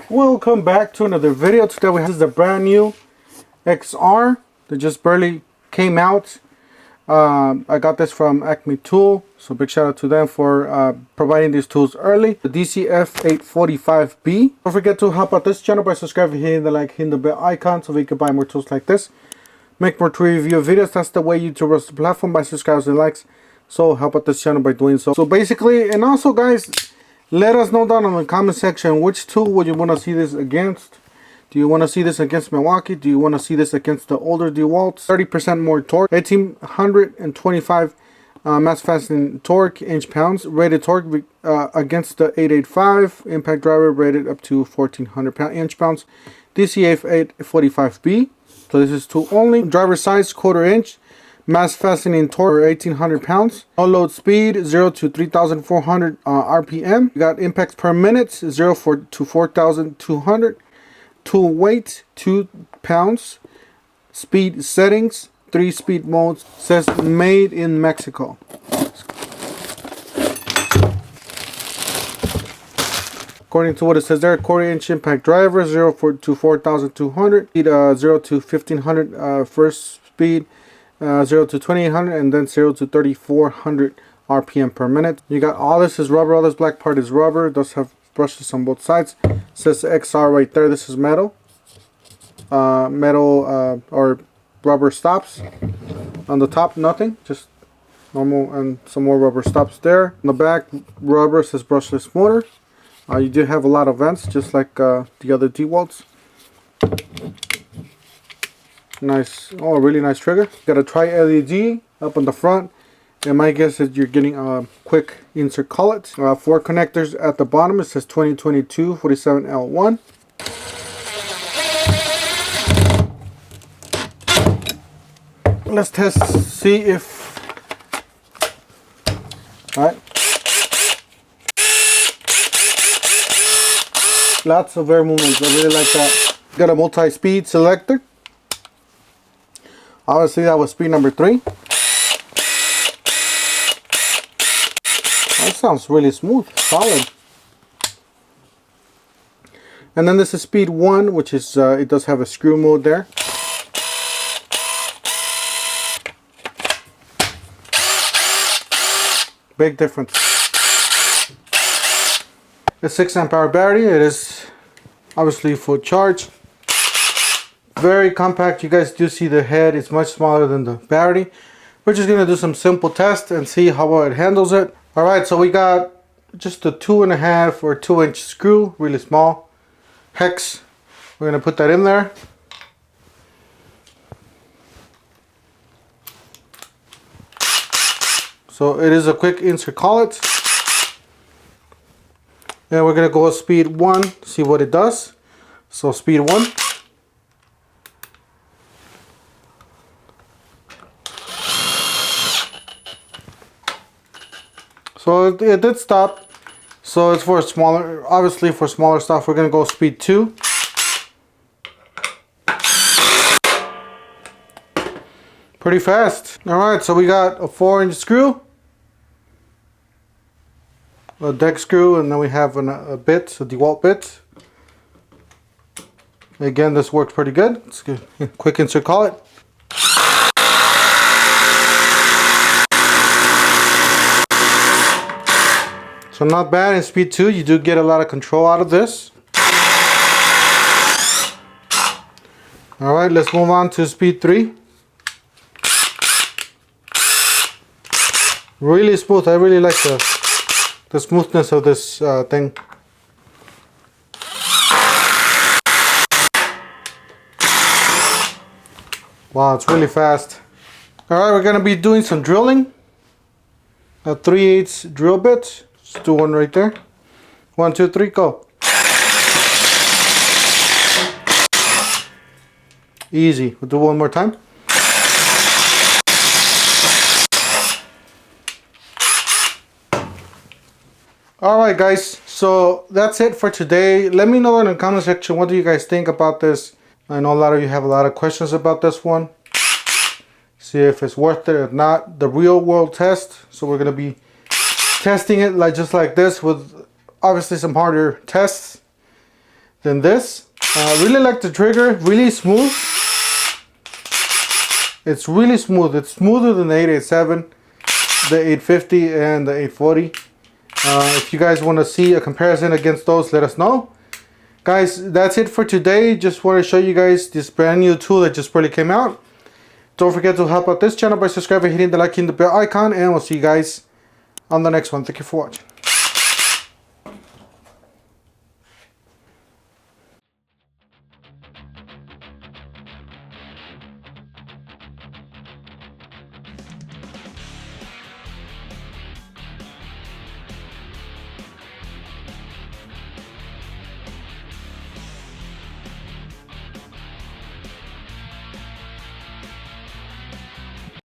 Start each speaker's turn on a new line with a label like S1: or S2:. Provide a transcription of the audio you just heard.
S1: Welcome back to another video. Today we have the brand new XR that just barely came out. I got this from Acme Tool, so big shout out to them for providing these tools early. The DCF845B. Don't forget to help out this channel by subscribing, hitting the like, hitting the bell icon so we can buy more tools like this. Make more tool review videos. That's the way YouTube runs the platform, by subscribes and likes. So help out this channel by doing so. So basically, and also guys, let us know down in the comment section which tool would you want to see this against. Do you want to see this against Milwaukee? Do you want to see this against the older DeWalt? 30% more torque, 1825 mass fastening torque, inch-pounds, rated torque against the 885, impact driver rated up to 1400 inch-pounds, DCF845B. So this is tool only. Driver size, 1/4 inch. Mass fastening torque, 1800 pounds. No load speed, 0 to 3400 RPM. You got impacts per minute, 0 to 4200. Tool weight, 2 pounds. Speed settings, 3 speed modes. Says made in Mexico. According to what it says there, 1/4 inch impact driver, 0 to 4200. Speed, 0 to 1500 first speed. 0 to 2800 and then 0 to 3400 RPM per minute. You got all this is rubber, all this black part is rubber. It does have brushes on both sides. It says XR right there. This is metal. Or rubber stops. On the top, nothing, just normal, and some more rubber stops there. On the back, rubber, says brushless motor. You do have a lot of vents, just like the other DeWalts. Nice, oh, really nice trigger. Got a tri-LED up on the front, and my guess is you're getting a quick insert collet. 4 connectors at the bottom. It says 2022 47L1. Let's see if, all right. Lots of air movements. I really like that. Got a multi-speed selector. Obviously that was speed number 3. That sounds really smooth, solid. And then this is speed 1, which is it does have a screw mode there. Big difference. A 6 amp hour battery. It is obviously full charge. Very compact. You guys do see the head, it's much smaller than the battery. We're just gonna do some simple tests and see how well it handles it. All right, so we got just a 2.5 or 2 inch screw, really small hex. We're gonna put that in there. So it is a quick insert collet. And we're gonna go with speed 1, see what it does. So speed 1. So it did stop. So it's for smaller, obviously for smaller stuff. We're gonna go speed 2. Pretty fast. All right, so we got a 4-inch screw, a deck screw, and then we have a bit, a DeWalt bit. Again, this works pretty good. It's good. Quick insert collet. So not bad in speed 2. You do get a lot of control out of this. All right, let's move on to speed 3. Really smooth. I really like the smoothness of this thing. Wow, it's really fast. All right, we're gonna be doing some drilling. A 3/8 drill bit. Let's do one right there. 1, 2, 3, go. Easy. We'll do one more time. Alright guys, so that's it for today. Let me know in the comment section, what do you guys think about this? I know a lot of you have a lot of questions about this one. see if it's worth it or not. The real world test. So we're gonna be testing it just like this with obviously some harder tests than this. I really like the trigger, really smooth. It's really smooth. It's smoother than the 887, the 850, and the 840. If you guys want to see a comparison against those, let us know. Guys, that's it for today. Just want to show you guys this brand new tool that just barely came out. Don't forget to help out this channel by subscribing, hitting the like and the bell icon, and we'll see you guys on the next one. Thank you for watching.